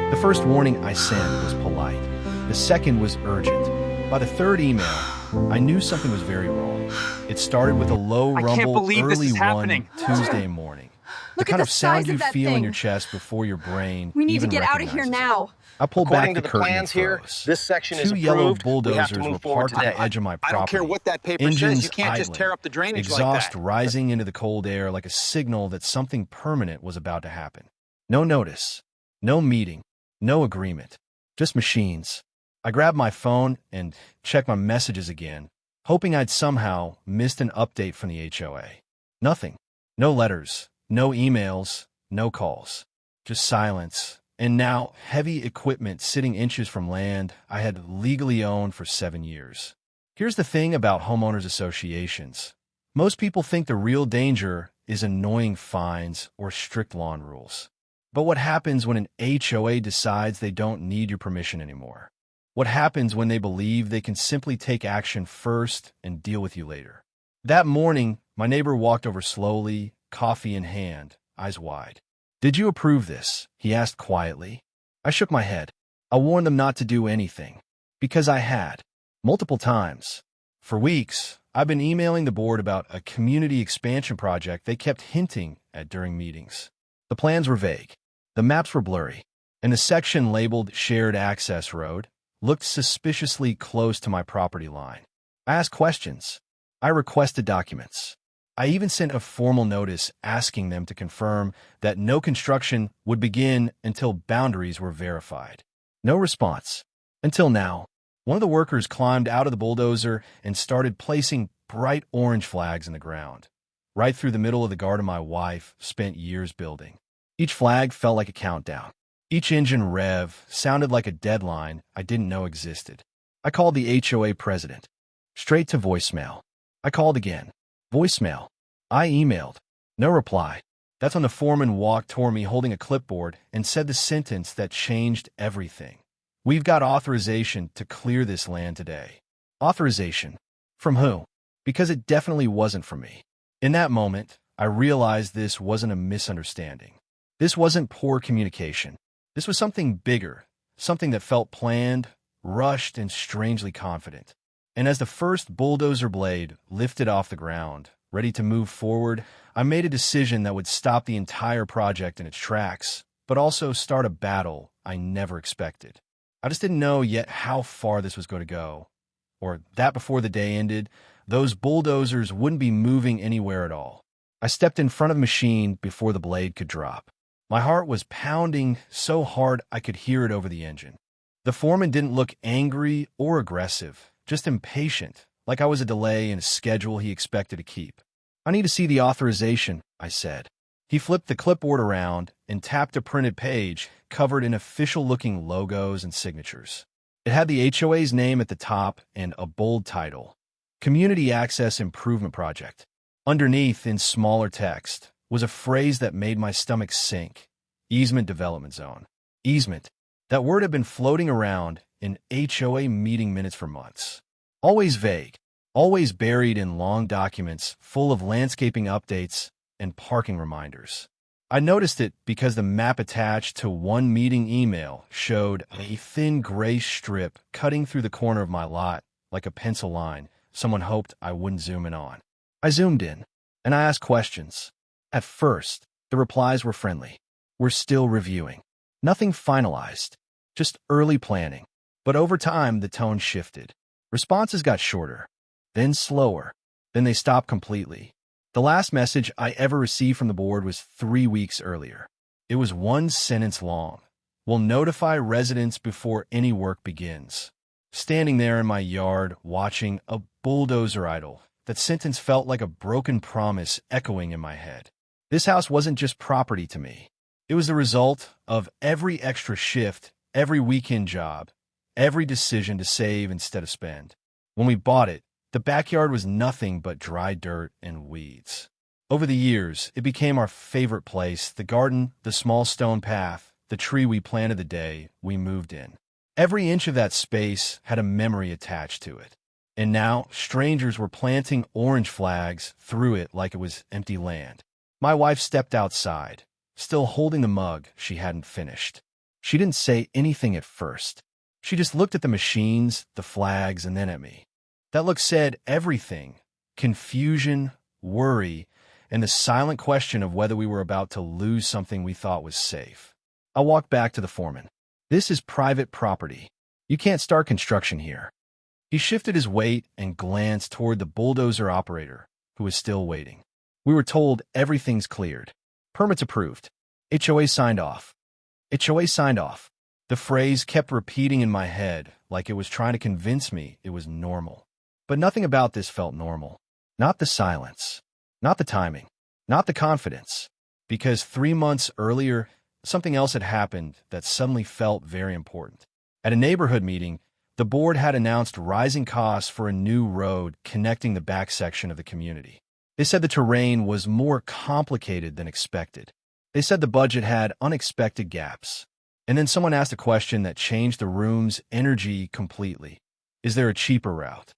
The first warning I sent was polite. The second was urgent. By the third email, I knew something was very wrong. It started with a low I can't rumble believe this early is one happening. Tuesday morning. The Look at kind the of sound size of you that feel in thing. your chest before your brain We need to even get out of here recognizes it. now. I pulled According back to the the curtain plans and here, froze. this section is Two yellow approved. We have to bulldozers were move forward parked at today. the edge of my I don't care property. what that paper says. Engines You can't just idling, tear up the drainage like exhaust that. rising into the cold air like a signal that something permanent was about to happen. No notice, no meeting, no agreement, just machines. I grabbed my phone and checked my messages again, hoping I'd somehow missed an update from the HOA. Nothing. No letters, no emails, no calls. Just silence. And now, heavy equipment sitting inches from land I had legally owned for 7 years. Here's the thing about homeowners associations. Most people think the real danger is annoying fines or strict lawn rules. But what happens when an HOA decides they don't need your permission anymore? What happens when they believe they can simply take action first and deal with you later? That morning, my neighbor walked over slowly, coffee in hand, eyes wide. "Did you approve this?" he asked quietly. I shook my head. I warned them not to do anything. Because I had. Multiple times. For weeks, I've been emailing the board about a community expansion project they kept hinting at during meetings. The plans were vague. The maps were blurry. And the section labeled Shared Access Road looked suspiciously close to my property line. I asked questions. I requested documents. I even sent a formal notice asking them to confirm that no construction would begin until boundaries were verified. No response. Until now. One of the workers climbed out of the bulldozer and started placing bright orange flags in the ground, right through the middle of the garden my wife spent years building. Each flag felt like a countdown. Each engine rev sounded like a deadline I didn't know existed. I called the HOA president. Straight to voicemail. I called again. Voicemail. I emailed. No reply. That's when the foreman walked toward me holding a clipboard and said the sentence that changed everything. "We've got authorization to clear this land today." Authorization. From who? Because it definitely wasn't from me. In that moment, I realized this wasn't a misunderstanding. This wasn't poor communication. This was something bigger, something that felt planned, rushed, and strangely confident. And as the first bulldozer blade lifted off the ground, ready to move forward, I made a decision that would stop the entire project in its tracks, but also start a battle I never expected. I just didn't know yet how far this was going to go, or that before the day ended, those bulldozers wouldn't be moving anywhere at all. I stepped in front of the machine before the blade could drop. My heart was pounding so hard I could hear it over the engine. The foreman didn't look angry or aggressive, just impatient, like I was a delay in a schedule he expected to keep. "I need to see the authorization," I said. He flipped the clipboard around and tapped a printed page covered in official-looking logos and signatures. It had the HOA's name at the top and a bold title, Community Access Improvement Project. Underneath, in smaller text, was a phrase that made my stomach sink. Easement Development Zone. Easement. That word had been floating around in HOA meeting minutes for months. Always vague, always buried in long documents full of landscaping updates and parking reminders. I noticed it because the map attached to one meeting email showed a thin gray strip cutting through the corner of my lot like a pencil line someone hoped I wouldn't zoom in on. I zoomed in, and I asked questions. At first, the replies were friendly. "We're still reviewing." Nothing finalized, just early planning. But over time, the tone shifted. Responses got shorter, then slower, then they stopped completely. The last message I ever received from the board was 3 weeks earlier. It was one sentence long. "We'll notify residents before any work begins." Standing there in my yard, watching a bulldozer idle, that sentence felt like a broken promise echoing in my head. This house wasn't just property to me. It was the result of every extra shift, every weekend job, every decision to save instead of spend. When we bought it, the backyard was nothing but dry dirt and weeds. Over the years, it became our favorite place, the garden, the small stone path, the tree we planted the day we moved in. Every inch of that space had a memory attached to it. And now, strangers were planting orange flags through it like it was empty land. My wife stepped outside, still holding the mug she hadn't finished. She didn't say anything at first. She just looked at the machines, the flags, and then at me. That look said everything: confusion, worry, and the silent question of whether we were about to lose something we thought was safe. I walked back to the foreman. This is private property. You can't start construction here. He shifted his weight and glanced toward the bulldozer operator, who was still waiting. We were told everything's cleared. Permits approved. HOA signed off. HOA signed off. The phrase kept repeating in my head like it was trying to convince me it was normal. But nothing about this felt normal. Not the silence. Not the timing. Not the confidence. Because 3 months earlier, something else had happened that suddenly felt very important. At a neighborhood meeting, the board had announced rising costs for a new road connecting the back section of the community. They said the terrain was more complicated than expected. They said the budget had unexpected gaps. And then someone asked a question that changed the room's energy completely. Is there a cheaper route?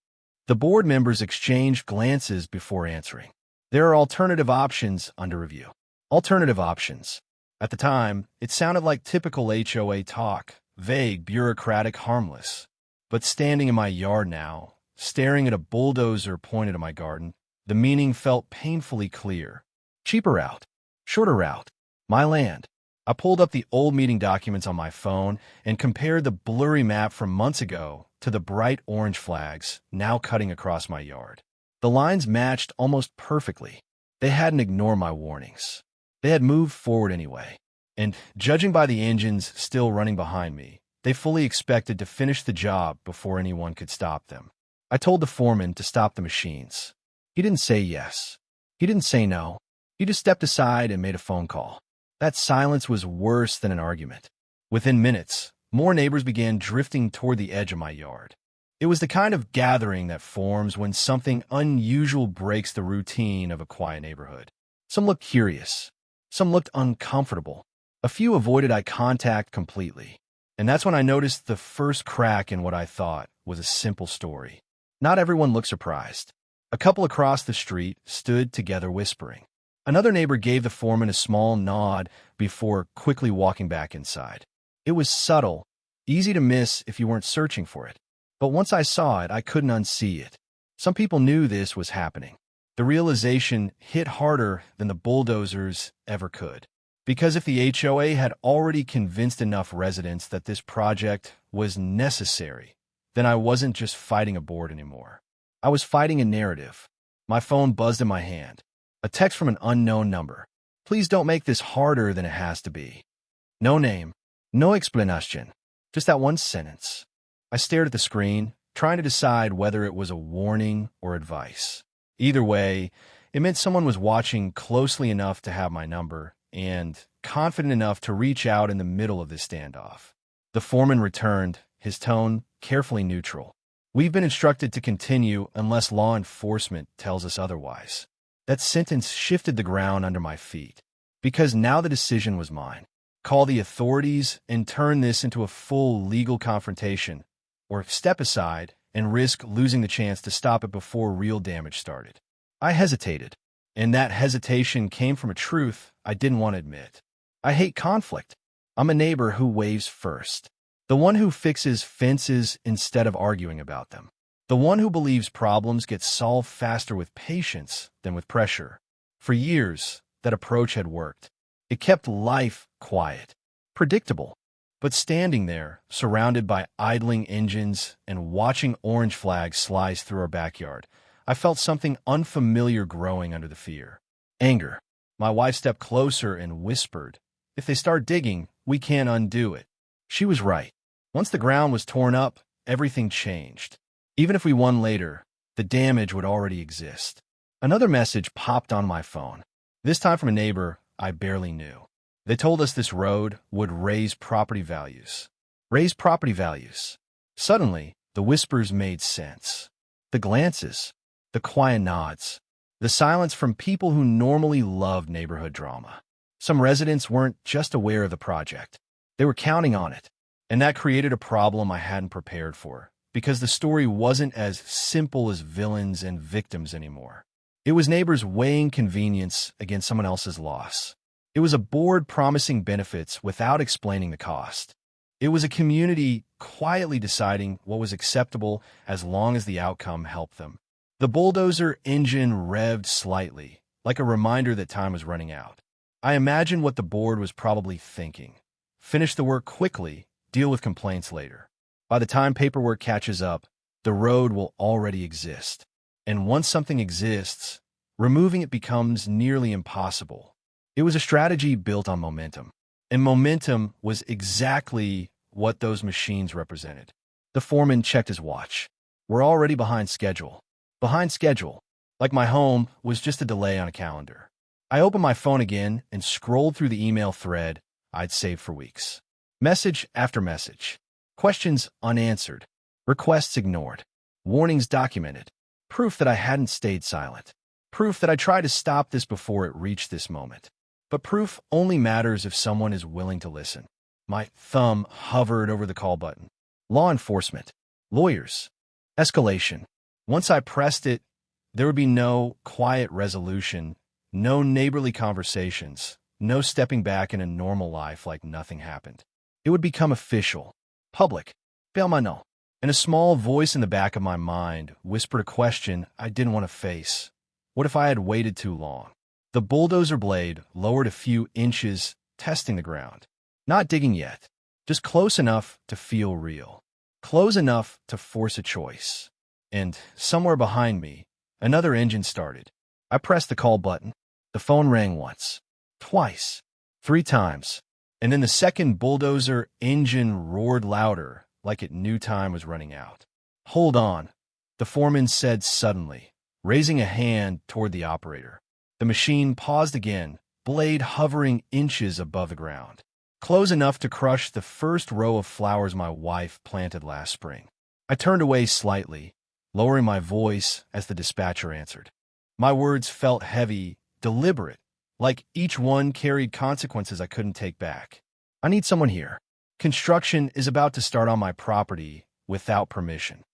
The board members exchanged glances before answering. There are alternative options under review. Alternative options. At the time, it sounded like typical HOA talk, vague, bureaucratic, harmless. But standing in my yard now, staring at a bulldozer pointed at my garden, the meaning felt painfully clear. Cheaper route. Shorter route. My land. I pulled up the old meeting documents on my phone and compared the blurry map from months ago to the bright orange flags now cutting across my yard. The lines matched almost perfectly. They hadn't ignored my warnings. They had moved forward anyway. And judging by the engines still running behind me, they fully expected to finish the job before anyone could stop them. I told the foreman to stop the machines. He didn't say yes. He didn't say no. He just stepped aside and made a phone call. That silence was worse than an argument. Within minutes, more neighbors began drifting toward the edge of my yard. It was the kind of gathering that forms when something unusual breaks the routine of a quiet neighborhood. Some looked curious. Some looked uncomfortable. A few avoided eye contact completely. And that's when I noticed the first crack in what I thought was a simple story. Not everyone looked surprised. A couple across the street stood together whispering. Another neighbor gave the foreman a small nod before quickly walking back inside. It was subtle, easy to miss if you weren't searching for it. But once I saw it, I couldn't unsee it. Some people knew this was happening. The realization hit harder than the bulldozers ever could. Because if the HOA had already convinced enough residents that this project was necessary, then I wasn't just fighting a board anymore. I was fighting a narrative. My phone buzzed in my hand. A text from an unknown number. Please don't make this harder than it has to be. No name. No explanation. Just that one sentence. I stared at the screen, trying to decide whether it was a warning or advice. Either way, it meant someone was watching closely enough to have my number and confident enough to reach out in the middle of this standoff. The foreman returned, his tone carefully neutral. We've been instructed to continue unless law enforcement tells us otherwise. That sentence shifted the ground under my feet, because now the decision was mine. Call the authorities and turn this into a full legal confrontation, or step aside and risk losing the chance to stop it before real damage started. I hesitated, and that hesitation came from a truth I didn't want to admit. I hate conflict. I'm a neighbor who waves first, the one who fixes fences instead of arguing about them. The one who believes problems get solved faster with patience than with pressure. For years, that approach had worked. It kept life quiet, predictable. But standing there, surrounded by idling engines and watching orange flags slice through our backyard, I felt something unfamiliar growing under the fear. Anger. My wife stepped closer and whispered, "If they start digging, we can't undo it." She was right. Once the ground was torn up, everything changed. Even if we won later, the damage would already exist. Another message popped on my phone, this time from a neighbor I barely knew. They told us this road would raise property values. Raise property values. Suddenly, the whispers made sense. The glances, the quiet nods, the silence from people who normally loved neighborhood drama. Some residents weren't just aware of the project. They were counting on it. And that created a problem I hadn't prepared for, because the story wasn't as simple as villains and victims anymore. It was neighbors weighing convenience against someone else's loss. It was a board promising benefits without explaining the cost. It was a community quietly deciding what was acceptable as long as the outcome helped them. The bulldozer engine revved slightly, like a reminder that time was running out. I imagined what the board was probably thinking. Finish the work quickly, deal with complaints later. By the time paperwork catches up, the road will already exist. And once something exists, removing it becomes nearly impossible. It was a strategy built on momentum. And momentum was exactly what those machines represented. The foreman checked his watch. We're already behind schedule. Behind schedule, like my home was just a delay on a calendar. I opened my phone again and scrolled through the email thread I'd saved for weeks. Message after message. Questions unanswered. Requests ignored. Warnings documented. Proof that I hadn't stayed silent. Proof that I tried to stop this before it reached this moment. But proof only matters if someone is willing to listen. My thumb hovered over the call button. Law enforcement. Lawyers. Escalation. Once I pressed it, there would be no quiet resolution, no neighborly conversations, no stepping back in a normal life like nothing happened. It would become official, public, permanent. And a small voice in the back of my mind whispered a question I didn't want to face. What if I had waited too long? The bulldozer blade lowered a few inches, testing the ground. Not digging yet, just close enough to feel real. Close enough to force a choice. And somewhere behind me, another engine started. I pressed the call button. The phone rang once, twice, 3 times. And then the second bulldozer engine roared louder, like it knew time was running out. Hold on, the foreman said suddenly, raising a hand toward the operator. The machine paused again, blade hovering inches above the ground. Close enough to crush the first row of flowers my wife planted last spring. I turned away slightly, lowering my voice as the dispatcher answered. My words felt heavy, deliberate, like each one carried consequences I couldn't take back. I need someone here. Construction is about to start on my property without permission.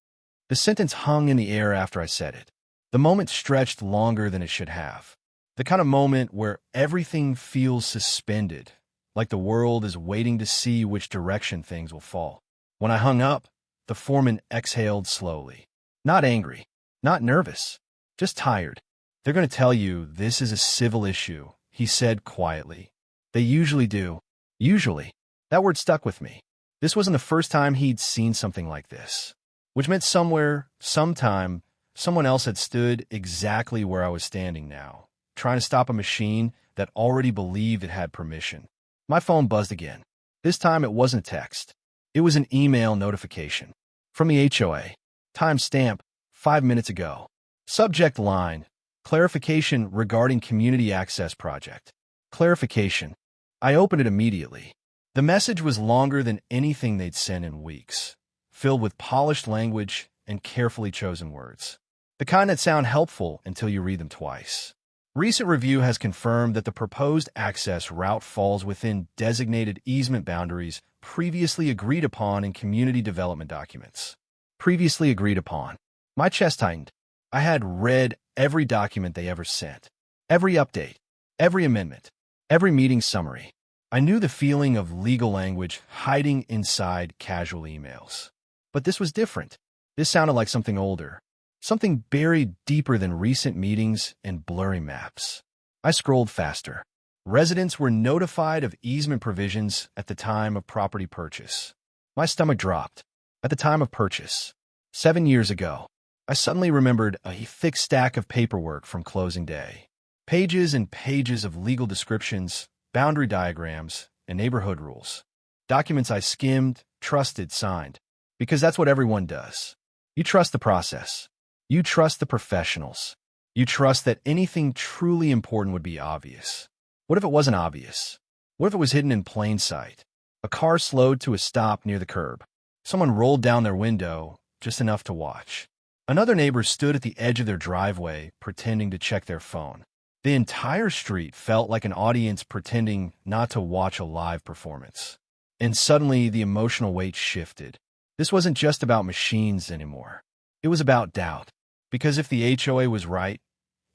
The sentence hung in the air after I said it. The moment stretched longer than it should have. The kind of moment where everything feels suspended, like the world is waiting to see which direction things will fall. When I hung up, the foreman exhaled slowly. Not angry, not nervous, just tired. They're going to tell you this is a civil issue, he said quietly. They usually do. Usually. That word stuck with me. This wasn't the first time he'd seen something like this, which meant somewhere, sometime, someone else had stood exactly where I was standing now, trying to stop a machine that already believed it had permission. My phone buzzed again. This time it wasn't a text. It was an email notification. From the HOA. Timestamp, 5 minutes ago. Subject line, clarification regarding community access project. Clarification. I opened it immediately. The message was longer than anything they'd sent in weeks, filled with polished language and carefully chosen words. The kind that sound helpful until you read them twice. Recent review has confirmed that the proposed access route falls within designated easement boundaries previously agreed upon in community development documents. Previously agreed upon. My chest tightened. I had read every document they ever sent. Every update. Every amendment. Every meeting summary. I knew the feeling of legal language hiding inside casual emails. But this was different. This sounded like something older. Something buried deeper than recent meetings and blurry maps. I scrolled faster. Residents were notified of easement provisions at the time of property purchase. My stomach dropped. At the time of purchase. 7 years ago, I suddenly remembered a thick stack of paperwork from closing day. Pages and pages of legal descriptions, boundary diagrams, and neighborhood rules. Documents I skimmed, trusted, signed. Because that's what everyone does. You trust the process. You trust the professionals. You trust that anything truly important would be obvious. What if it wasn't obvious? What if it was hidden in plain sight? A car slowed to a stop near the curb. Someone rolled down their window, just enough to watch. Another neighbor stood at the edge of their driveway, pretending to check their phone. The entire street felt like an audience pretending not to watch a live performance. And suddenly, the emotional weight shifted. This wasn't just about machines anymore. It was about doubt. Because if the HOA was right,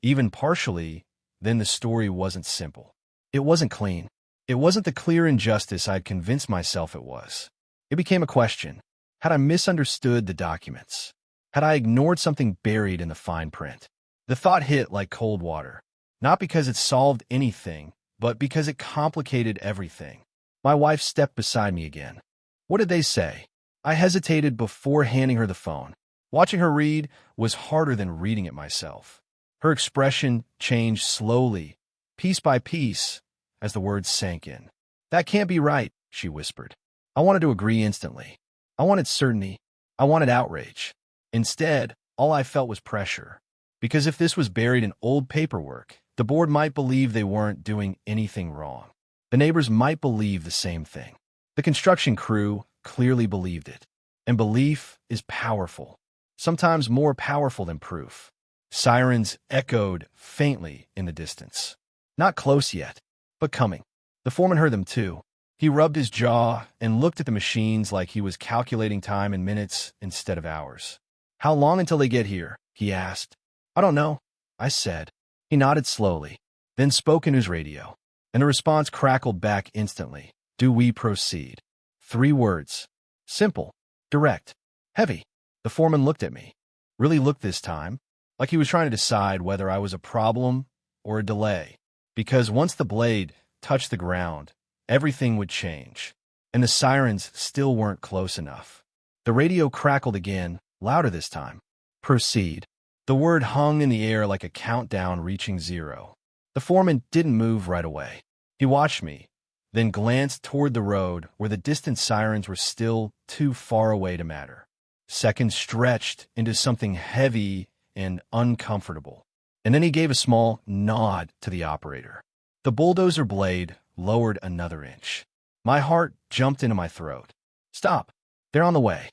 even partially, then the story wasn't simple. It wasn't clean. It wasn't the clear injustice I'd convinced myself it was. It became a question. Had I misunderstood the documents? Had I ignored something buried in the fine print? The thought hit like cold water, not because it solved anything, but because it complicated everything. My wife stepped beside me again. What did they say? I hesitated before handing her the phone. Watching her read was harder than reading it myself. Her expression changed slowly, piece by piece, as the words sank in. That can't be right, she whispered. I wanted to agree instantly. I wanted certainty. I wanted outrage. Instead, all I felt was pressure. Because if this was buried in old paperwork, the board might believe they weren't doing anything wrong. The neighbors might believe the same thing. The construction crew clearly believed it. And belief is powerful, sometimes more powerful than proof. Sirens echoed faintly in the distance. Not close yet, but coming. The foreman heard them too. He rubbed his jaw and looked at the machines like he was calculating time in minutes instead of hours. How long until they get here? He asked. I don't know, I said. He nodded slowly, then spoke in his radio, and the response crackled back instantly. Do we proceed? 3 words. Simple, direct, heavy. The foreman looked at me. Really looked this time, like he was trying to decide whether I was a problem or a delay. Because once the blade touched the ground, everything would change. And the sirens still weren't close enough. The radio crackled again, louder this time. Proceed. The word hung in the air like a countdown reaching 0. The foreman didn't move right away. He watched me, then glanced toward the road where the distant sirens were still too far away to matter. Seconds stretched into something heavy and uncomfortable, and then he gave a small nod to the operator. The bulldozer blade lowered another inch. My heart jumped into my throat. Stop. They're on the way.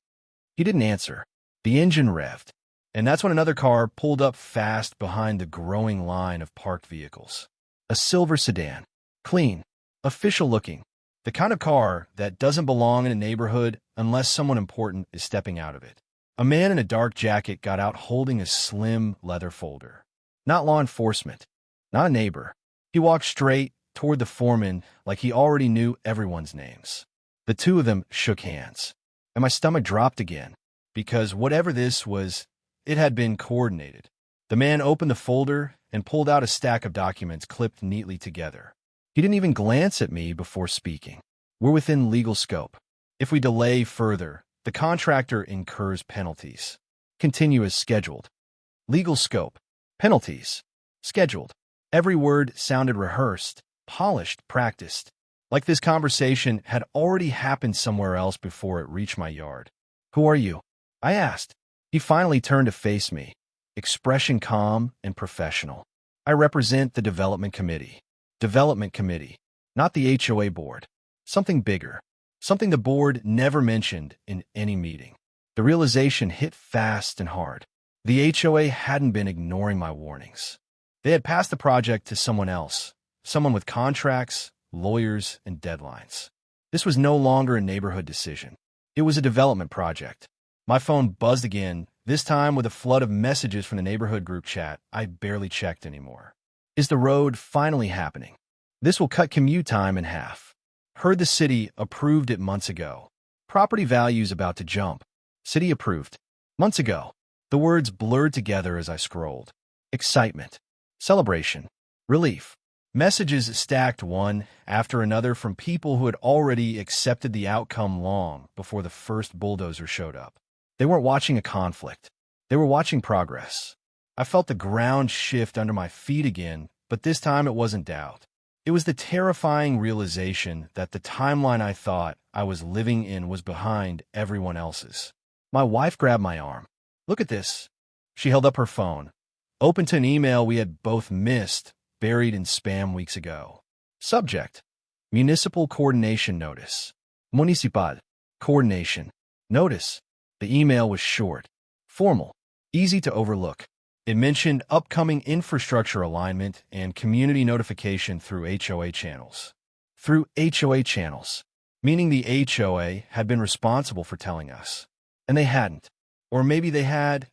He didn't answer. The engine revved, and that's when another car pulled up fast behind the growing line of parked vehicles. A silver sedan. Clean. Official-looking. The kind of car that doesn't belong in a neighborhood unless someone important is stepping out of it. A man in a dark jacket got out holding a slim leather folder. Not law enforcement. Not a neighbor. He walked straight toward the foreman like he already knew everyone's names. The two of them shook hands, and my stomach dropped again, because whatever this was, it had been coordinated. The man opened the folder and pulled out a stack of documents clipped neatly together. He didn't even glance at me before speaking. We're within legal scope. If we delay further, the contractor incurs penalties. Continue as scheduled. Legal scope. Penalties. Scheduled. Every word sounded rehearsed, polished, practiced, like this conversation had already happened somewhere else before it reached my yard. Who are you? I asked. He finally turned to face me, expression calm and professional. I represent the development committee. Development committee, not the HOA board. Something bigger. Something the board never mentioned in any meeting. The realization hit fast and hard. The HOA hadn't been ignoring my warnings. They had passed the project to someone else, someone with contracts, lawyers, and deadlines. This was no longer a neighborhood decision. It was a development project. My phone buzzed again, this time with a flood of messages from the neighborhood group chat I barely checked anymore. Is the road finally happening? This will cut commute time in half. Heard the city approved it months ago. Property values about to jump. City approved. Months ago. The words blurred together as I scrolled. Excitement. Celebration. Relief. Messages stacked one after another from people who had already accepted the outcome long before the first bulldozer showed up. They weren't watching a conflict. They were watching progress. I felt the ground shift under my feet again, but this time it wasn't doubt. It was the terrifying realization that the timeline I thought I was living in was behind everyone else's. My wife grabbed my arm. Look at this. She held up her phone, open to an email we had both missed, buried in spam weeks ago. Subject: Municipal Coordination Notice. Municipal Coordination Notice. The email was short, formal, easy to overlook. It mentioned upcoming infrastructure alignment and community notification through HOA channels. Through HOA channels, meaning the HOA had been responsible for telling us. And they hadn't. Or maybe they had,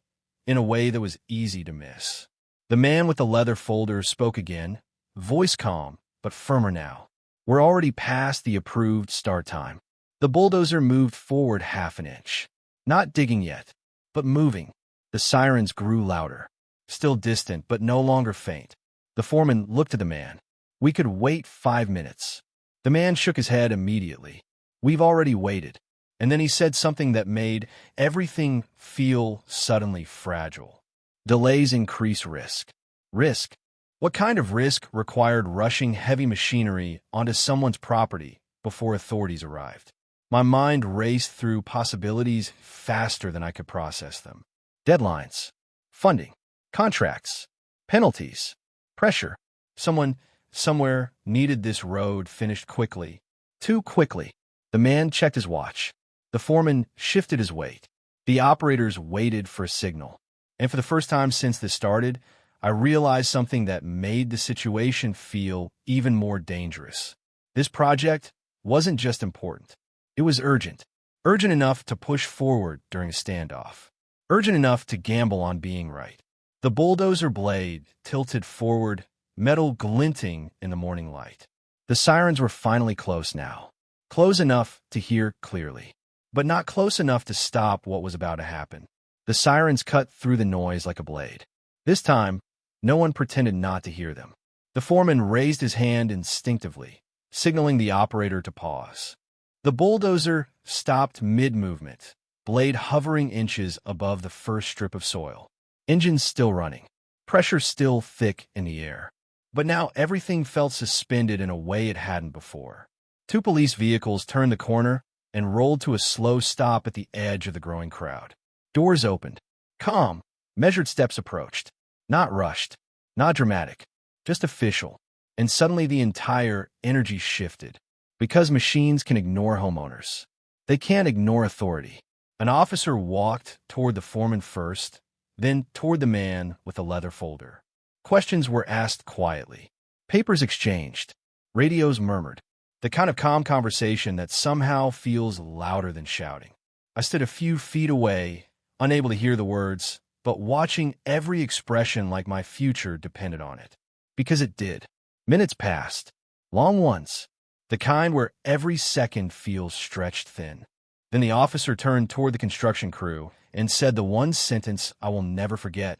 in a way that was easy to miss. The man with the leather folder spoke again, voice calm, but firmer now. We're already past the approved start time. The bulldozer moved forward half an inch. Not digging yet, but moving. The sirens grew louder. Still distant, but no longer faint. The foreman looked at the man. We could wait 5 minutes. The man shook his head immediately. We've already waited. And then he said something that made everything feel suddenly fragile. Delays increase risk. Risk? What kind of risk required rushing heavy machinery onto someone's property before authorities arrived? My mind raced through possibilities faster than I could process them. Deadlines, funding, contracts, penalties, pressure. Someone, somewhere, needed this road finished quickly. Too quickly. The man checked his watch. The foreman shifted his weight. The operators waited for a signal. And for the first time since this started, I realized something that made the situation feel even more dangerous. This project wasn't just important. It was urgent. Urgent enough to push forward during a standoff. Urgent enough to gamble on being right. The bulldozer blade tilted forward, metal glinting in the morning light. The sirens were finally close now. Close enough to hear clearly, but not close enough to stop what was about to happen. The sirens cut through the noise like a blade. This time, no one pretended not to hear them. The foreman raised his hand instinctively, signaling the operator to pause. The bulldozer stopped mid-movement, blade hovering inches above the first strip of soil. Engines still running, pressure still thick in the air. But now everything felt suspended in a way it hadn't before. 2 police vehicles turned the corner and rolled to a slow stop at the edge of the growing crowd. Doors opened. Calm, measured steps approached. Not rushed, not dramatic, just official. And suddenly the entire energy shifted. Because machines can ignore homeowners. They can't ignore authority. An officer walked toward the foreman first, then toward the man with the leather folder. Questions were asked quietly. Papers exchanged. Radios murmured. The kind of calm conversation that somehow feels louder than shouting. I stood a few feet away, unable to hear the words, but watching every expression like my future depended on it. Because it did. Minutes passed. Long ones. The kind where every second feels stretched thin. Then the officer turned toward the construction crew and said the one sentence I will never forget.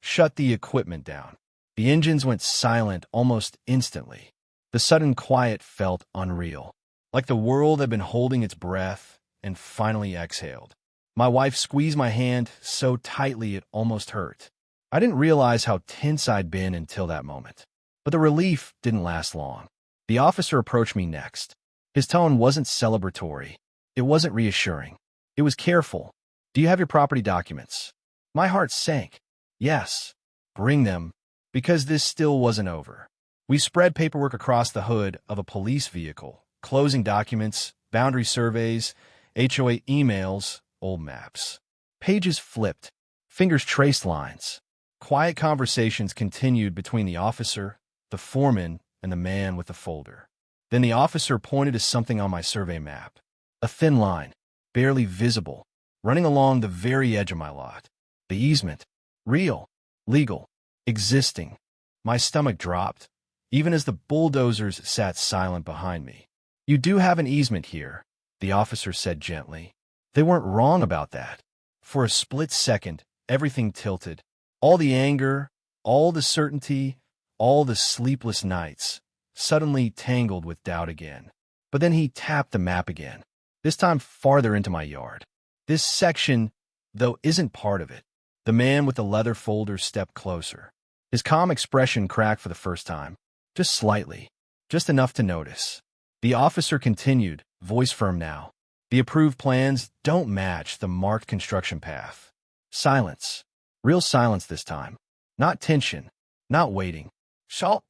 Shut the equipment down. The engines went silent almost instantly. The sudden quiet felt unreal, like the world had been holding its breath and finally exhaled. My wife squeezed my hand so tightly it almost hurt. I didn't realize how tense I'd been until that moment. But the relief didn't last long. The officer approached me next. His tone wasn't celebratory. It wasn't reassuring. It was careful. Do you have your property documents? My heart sank. Yes. Bring them, because this still wasn't over. We spread paperwork across the hood of a police vehicle, closing documents, boundary surveys, HOA emails, old maps. Pages flipped. Fingers traced lines. Quiet conversations continued between the officer, the foreman, and the man with the folder. Then the officer pointed to something on my survey map. A thin line, barely visible, running along the very edge of my lot. The easement. Real. Legal. Existing. My stomach dropped, even as the bulldozers sat silent behind me. You do have an easement here, the officer said gently. They weren't wrong about that. For a split second, everything tilted. All the anger, all the certainty, all the sleepless nights, suddenly tangled with doubt again. But then he tapped the map again, this time farther into my yard. This section, though, isn't part of it. The man with the leather folder stepped closer. His calm expression cracked for the first time, just slightly, just enough to notice. The officer continued, voice firm now. The approved plans don't match the marked construction path. Silence. Real silence this time. Not tension. Not waiting. Salt.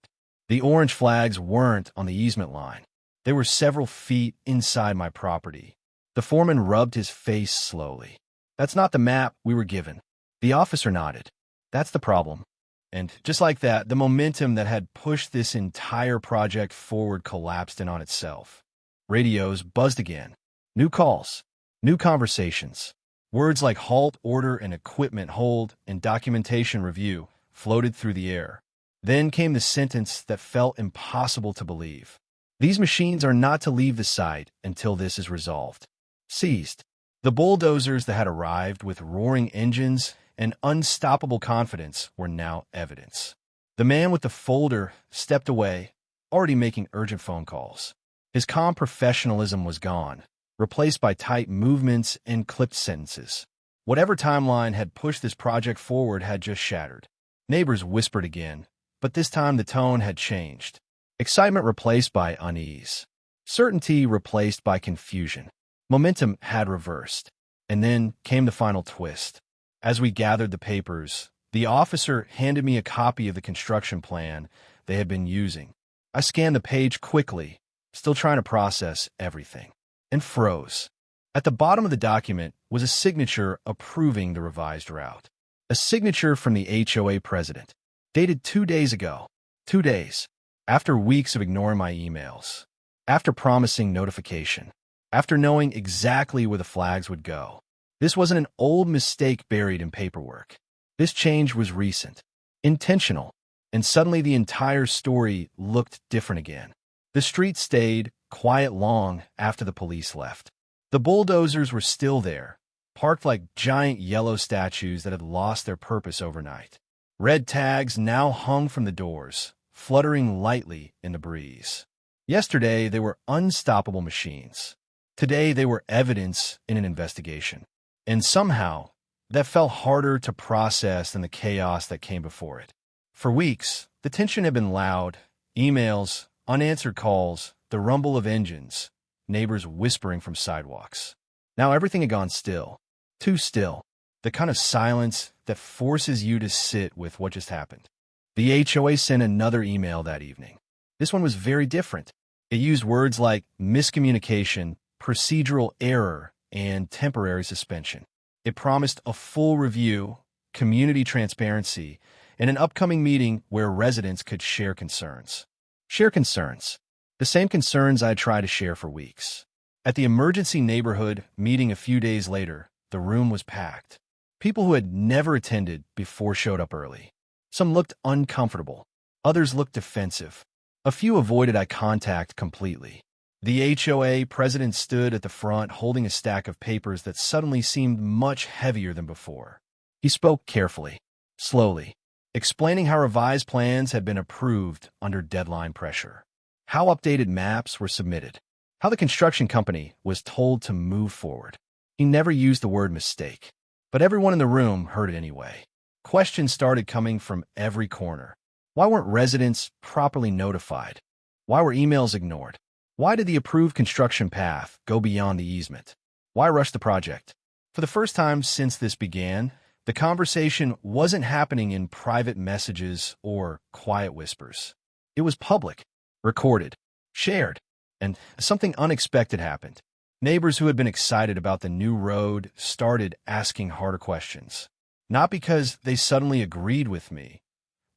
The orange flags weren't on the easement line. They were several feet inside my property. The foreman rubbed his face slowly. That's not the map we were given. The officer nodded. That's the problem. And just like that, the momentum that had pushed this entire project forward collapsed in on itself. Radios buzzed again. New calls. New conversations. Words like halt, order, and equipment hold and documentation review floated through the air. Then came the sentence that felt impossible to believe. These machines are not to leave the site until this is resolved. Seized. The bulldozers that had arrived with roaring engines and unstoppable confidence were now evidence. The man with the folder stepped away, already making urgent phone calls. His calm professionalism was gone, replaced by tight movements and clipped sentences. Whatever timeline had pushed this project forward had just shattered. Neighbors whispered again, but this time the tone had changed. Excitement replaced by unease. Certainty replaced by confusion. Momentum had reversed. And then came the final twist. As we gathered the papers, the officer handed me a copy of the construction plan they had been using. I scanned the page quickly, still trying to process everything, and froze. At the bottom of the document was a signature approving the revised route. A signature from the HOA president, dated 2 days ago. 2 days. After weeks of ignoring my emails. After promising notification. After knowing exactly where the flags would go. This wasn't an old mistake buried in paperwork. This change was recent, intentional, and suddenly the entire story looked different again. The street stayed quiet long after the police left. The bulldozers were still there, parked like giant yellow statues that had lost their purpose overnight. Red tags now hung from the doors, fluttering lightly in the breeze. Yesterday, they were unstoppable machines. Today, they were evidence in an investigation. And somehow, that felt harder to process than the chaos that came before it. For weeks, the tension had been loud. Emails, unanswered calls, the rumble of engines, neighbors whispering from sidewalks. Now everything had gone still. Too still. The kind of silence that forces you to sit with what just happened. The HOA sent another email that evening. This one was very different. It used words like miscommunication, procedural error, and temporary suspension. It promised a full review, community transparency, and an upcoming meeting where residents could share concerns. Share concerns. The same concerns I had tried to share for weeks. At the emergency neighborhood meeting a few days later, the room was packed. People who had never attended before showed up early. Some looked uncomfortable. Others looked defensive. A few avoided eye contact completely. The HOA president stood at the front holding a stack of papers that suddenly seemed much heavier than before. He spoke carefully, slowly, explaining how revised plans had been approved under deadline pressure, how updated maps were submitted, how the construction company was told to move forward. He never used the word mistake, but everyone in the room heard it anyway. Questions started coming from every corner. Why weren't residents properly notified? Why were emails ignored? Why did the approved construction path go beyond the easement? Why rush the project? For the first time since this began, the conversation wasn't happening in private messages or quiet whispers. It was public, recorded, shared, and something unexpected happened. Neighbors who had been excited about the new road started asking harder questions. Not because they suddenly agreed with me,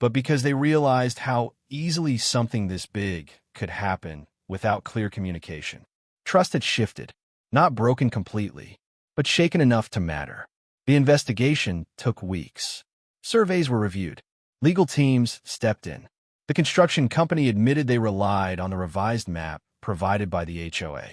but because they realized how easily something this big could happen without clear communication. Trust had shifted, not broken completely, but shaken enough to matter. The investigation took weeks. Surveys were reviewed. Legal teams stepped in. The construction company admitted they relied on the revised map provided by the HOA.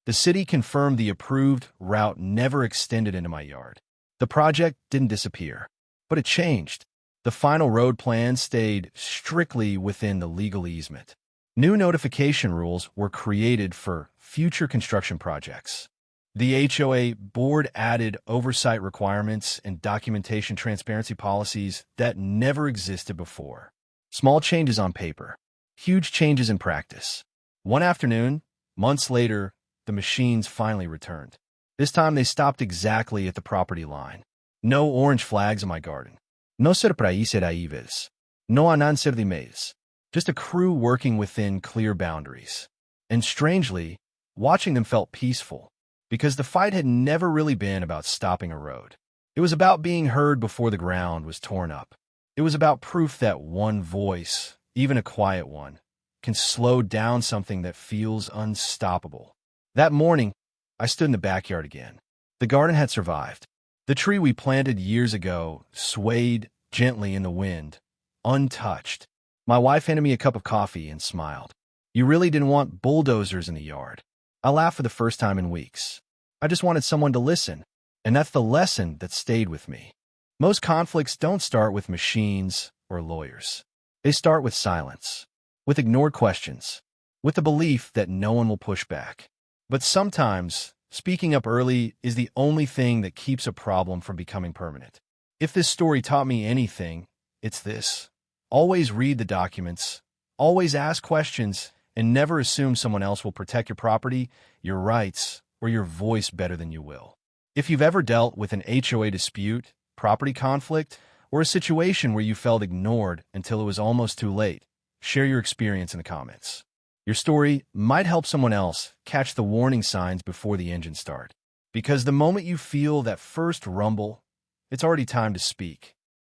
The city confirmed the approved route never extended into my yard. The project didn't disappear, but it changed. The final road plan stayed strictly within the legal easement. New notification rules were created for future construction projects. The HOA board added oversight requirements and documentation transparency policies that never existed before. Small changes on paper, huge changes in practice. One afternoon, months later, the machines finally returned. This time they stopped exactly at the property line. No orange flags in my garden. No surprises. No ananser de mes. Just a crew working within clear boundaries. And strangely, watching them felt peaceful, because the fight had never really been about stopping a road. It was about being heard before the ground was torn up. It was about proof that one voice, even a quiet one, can slow down something that feels unstoppable. That morning, I stood in the backyard again. The garden had survived. The tree we planted years ago swayed gently in the wind, untouched. My wife handed me a cup of coffee and smiled. You really didn't want bulldozers in the yard. I laughed for the first time in weeks. I just wanted someone to listen, and that's the lesson that stayed with me. Most conflicts don't start with machines or lawyers. They start with silence, with ignored questions, with the belief that no one will push back. But sometimes, speaking up early is the only thing that keeps a problem from becoming permanent. If this story taught me anything, it's this. Always read the documents, always ask questions, and never assume someone else will protect your property, your rights, or your voice better than you will. If you've ever dealt with an HOA dispute, property conflict, or a situation where you felt ignored until it was almost too late, share your experience in the comments. Your story might help someone else catch the warning signs before the engines start. Because the moment you feel that first rumble, it's already time to speak.